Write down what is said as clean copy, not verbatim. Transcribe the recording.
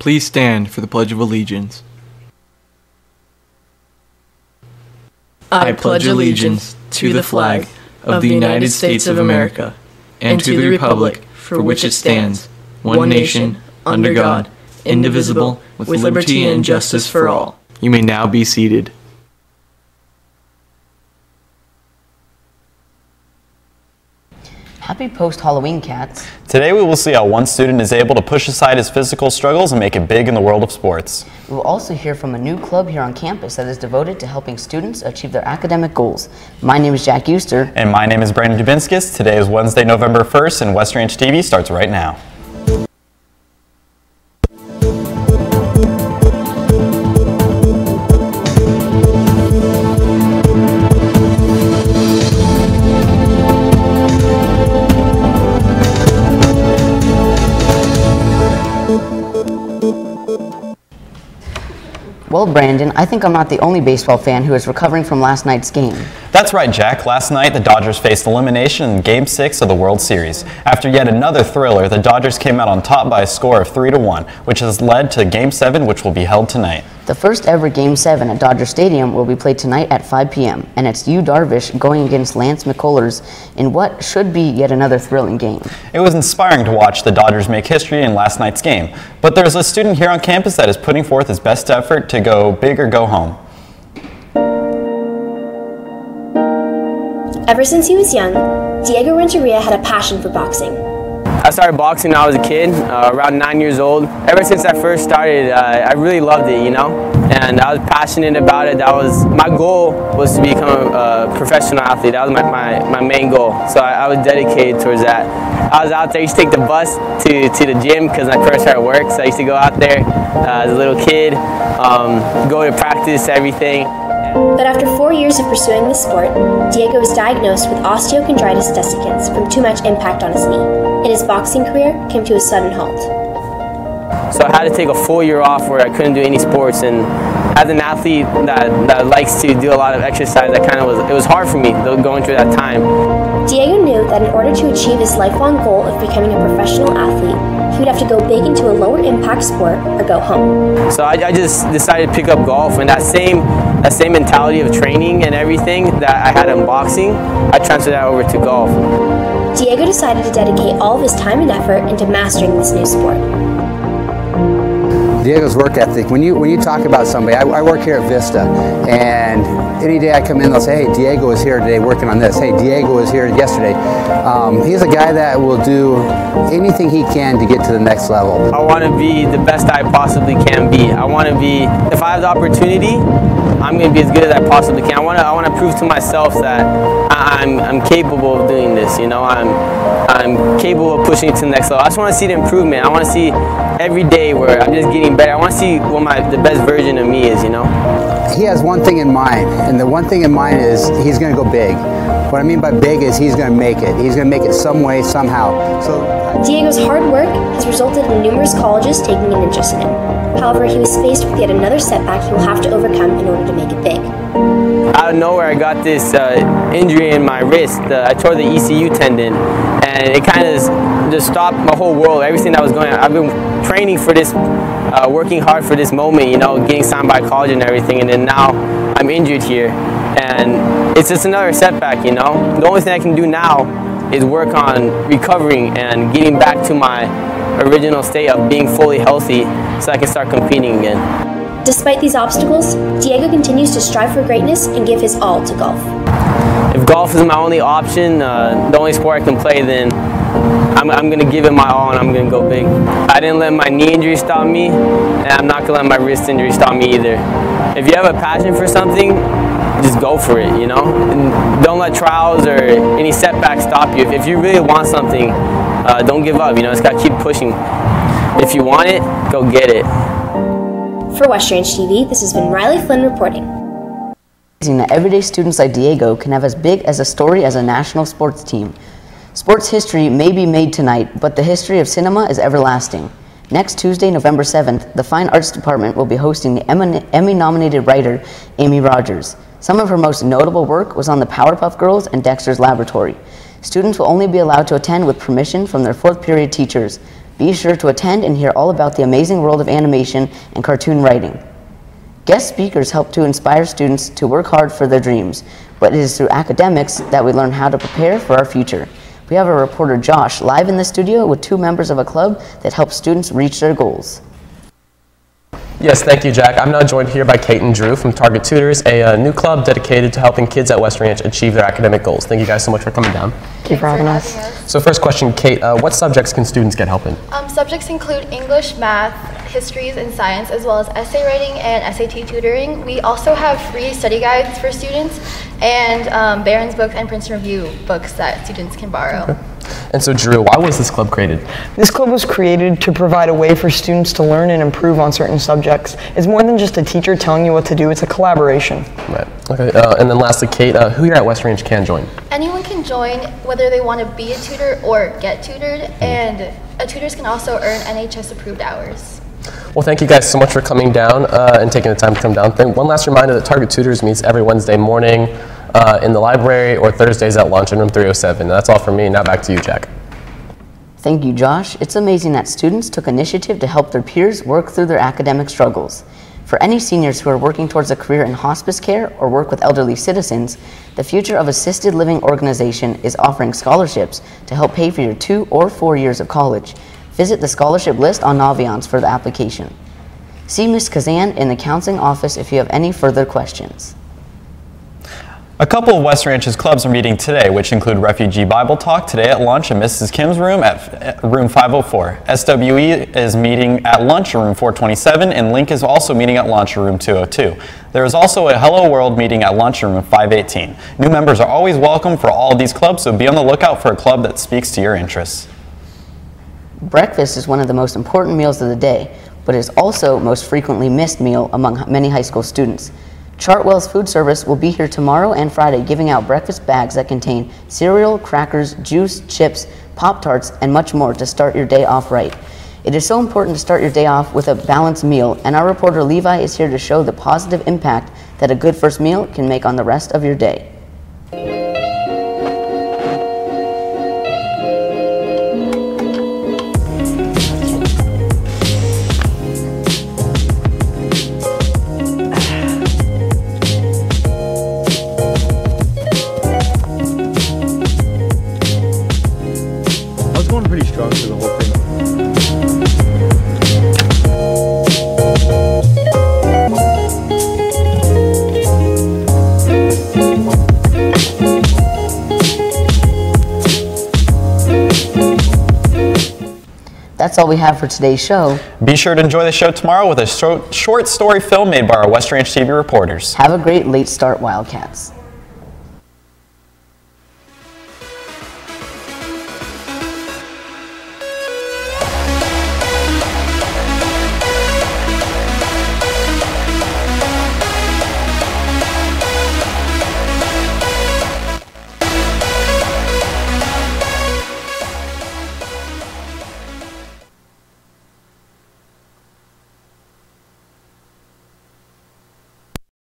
Please stand for the Pledge of Allegiance. I pledge allegiance to the flag of the United States of America and to the republic for which it stands, one nation, under God, indivisible, with liberty and justice for all. You may now be seated. Happy post-Halloween, cats. Today we will see how one student is able to push aside his physical struggles and make it big in the world of sports. We will also hear from a new club here on campus that is devoted to helping students achieve their academic goals. My name is Jack Euster. And my name is Brandon Dubinskas. Today is Wednesday, November 1st, and West Ranch TV starts right now. Well, Brandon, I think I'm not the only baseball fan who is recovering from last night's game. That's right, Jack. Last night, the Dodgers faced elimination in Game 6 of the World Series. After yet another thriller, the Dodgers came out on top by a score of 3-1, which has led to Game 7, which will be held tonight. The first ever Game 7 at Dodger Stadium will be played tonight at 5 p.m., and it's Yu Darvish going against Lance McCullers in what should be yet another thrilling game. It was inspiring to watch the Dodgers make history in last night's game, but there's a student here on campus that is putting forth his best effort to go big or go home. Ever since he was young, Diego Renteria had a passion for boxing. I started boxing when I was a kid, around 9 years old. Ever since I first started, I really loved it, you know, and I was passionate about it. My goal was to become a professional athlete. That was my main goal, so I was dedicated towards that. I was out there, I used to take the bus to the gym because when I first started work, so I used to go out there as a little kid, go to practice, everything. But after 4 years of pursuing the sport, Diego was diagnosed with osteochondritis dissecans from too much impact on his knee, and his boxing career came to a sudden halt. So I had to take a full year off where I couldn't do any sports, and as an athlete that likes to do a lot of exercise, it was hard for me going through that time. Diego knew that in order to achieve his lifelong goal of becoming a professional athlete, he would have to go big into a lower impact sport or go home. So I just decided to pick up golf, and that same mentality of training and everything that I had in boxing, I transferred that over to golf. Diego decided to dedicate all of his time and effort into mastering this new sport. Diego's work ethic, when you talk about somebody, I work here at Vista, and any day I come in, they'll say, hey, Diego is here today working on this. Hey, Diego was here yesterday. He's a guy that will do anything he can to get to the next level. I want to be the best I possibly can be. I want to be, if I have the opportunity, I'm going to be as good as I possibly can. I want to prove to myself that I'm capable of doing this, you know. I'm capable of pushing it to the next level. I just want to see the improvement. I want to see every day where I'm just getting better. I want to see what the best version of me is, you know. He has one thing in mind, and the one thing in mind is he's going to go big. What I mean by big is he's going to make it. He's going to make it some way, somehow. So Diego's hard work has resulted in numerous colleges taking an interest in him. However, he was faced with yet another setback he will have to overcome in order to make it big. Out of nowhere, I got this injury in my wrist. I tore the ECU tendon, and it kind of just stopped my whole world, everything that was going on. I've been training for this, working hard for this moment, you know, getting signed by college and everything, and then now I'm injured here. And it's just another setback, you know. The only thing I can do now is work on recovering and getting back to my original state of being fully healthy so I can start competing again. Despite these obstacles, Diego continues to strive for greatness and give his all to golf. If golf is my only option, the only sport I can play, then I'm going to give it my all and I'm going to go big. I didn't let my knee injury stop me, and I'm not going to let my wrist injury stop me either. If you have a passion for something, just go for it, you know? And don't let trials or any setbacks stop you. If you really want something, don't give up, you know? Just got to keep pushing. If you want it, go get it. For West Ranch TV, this has been Riley Flynn reporting. That everyday students like Diego can have as big as a story as a national sports team. Sports history may be made tonight, but the history of cinema is everlasting. Next Tuesday, November 7th, the Fine Arts Department will be hosting the Emmy-nominated writer, Amy Rogers. Some of her most notable work was on the Powerpuff Girls and Dexter's Laboratory. Students will only be allowed to attend with permission from their fourth period teachers. Be sure to attend and hear all about the amazing world of animation and cartoon writing. Guest speakers help to inspire students to work hard for their dreams, but it is through academics that we learn how to prepare for our future. We have our reporter Josh live in the studio with 2 members of a club that helps students reach their goals. Yes, thank you, Jack. I'm now joined here by Kate and Drew from Target Tutors, a new club dedicated to helping kids at West Ranch achieve their academic goals. Thank you guys so much for coming down. Thank you for having us. So first question, Kate, what subjects can students get help in? Subjects include English, math, histories, and science, as well as essay writing and SAT tutoring. We also have free study guides for students and Barron's books and Princeton Review books that students can borrow. Okay. And so Drew, why was this club created? This club was created to provide a way for students to learn and improve on certain subjects. It's more than just a teacher telling you what to do, it's a collaboration. Right. Okay. And then lastly, Kate, who here at West Ranch can join? Anyone can join, whether they want to be a tutor or get tutored, and tutors can also earn NHS approved hours. Well, thank you guys so much for coming down and taking the time to come down. One last reminder that Target Tutors meets every Wednesday morning in the library or Thursdays at lunch in room 307. That's all from me. Now back to you, Jack. Thank you, Josh. It's amazing that students took initiative to help their peers work through their academic struggles. For any seniors who are working towards a career in hospice care or work with elderly citizens, the Future of Assisted Living organization is offering scholarships to help pay for your 2 or 4 years of college. Visit the scholarship list on Naviance for the application. See Ms. Kazan in the counseling office if you have any further questions. A couple of West Ranch's clubs are meeting today, which include Refugee Bible Talk today at lunch in Mrs. Kim's room at room 504. SWE is meeting at lunch in room 427, and Link is also meeting at lunch in room 202. There is also a Hello World meeting at lunch in room 518. New members are always welcome for all of these clubs, so be on the lookout for a club that speaks to your interests. Breakfast is one of the most important meals of the day, but is also most frequently missed meal among many high school students. Chartwell's Food Service will be here tomorrow and Friday giving out breakfast bags that contain cereal, crackers, juice, chips, Pop-Tarts, and much more to start your day off right. It is so important to start your day off with a balanced meal, and our reporter Levi is here to show the positive impact that a good first meal can make on the rest of your day. Pretty strong through the whole thing. That's all we have for today's show. Be sure to enjoy the show tomorrow with a short story film made by our West Ranch TV reporters. Have a great late start, Wildcats.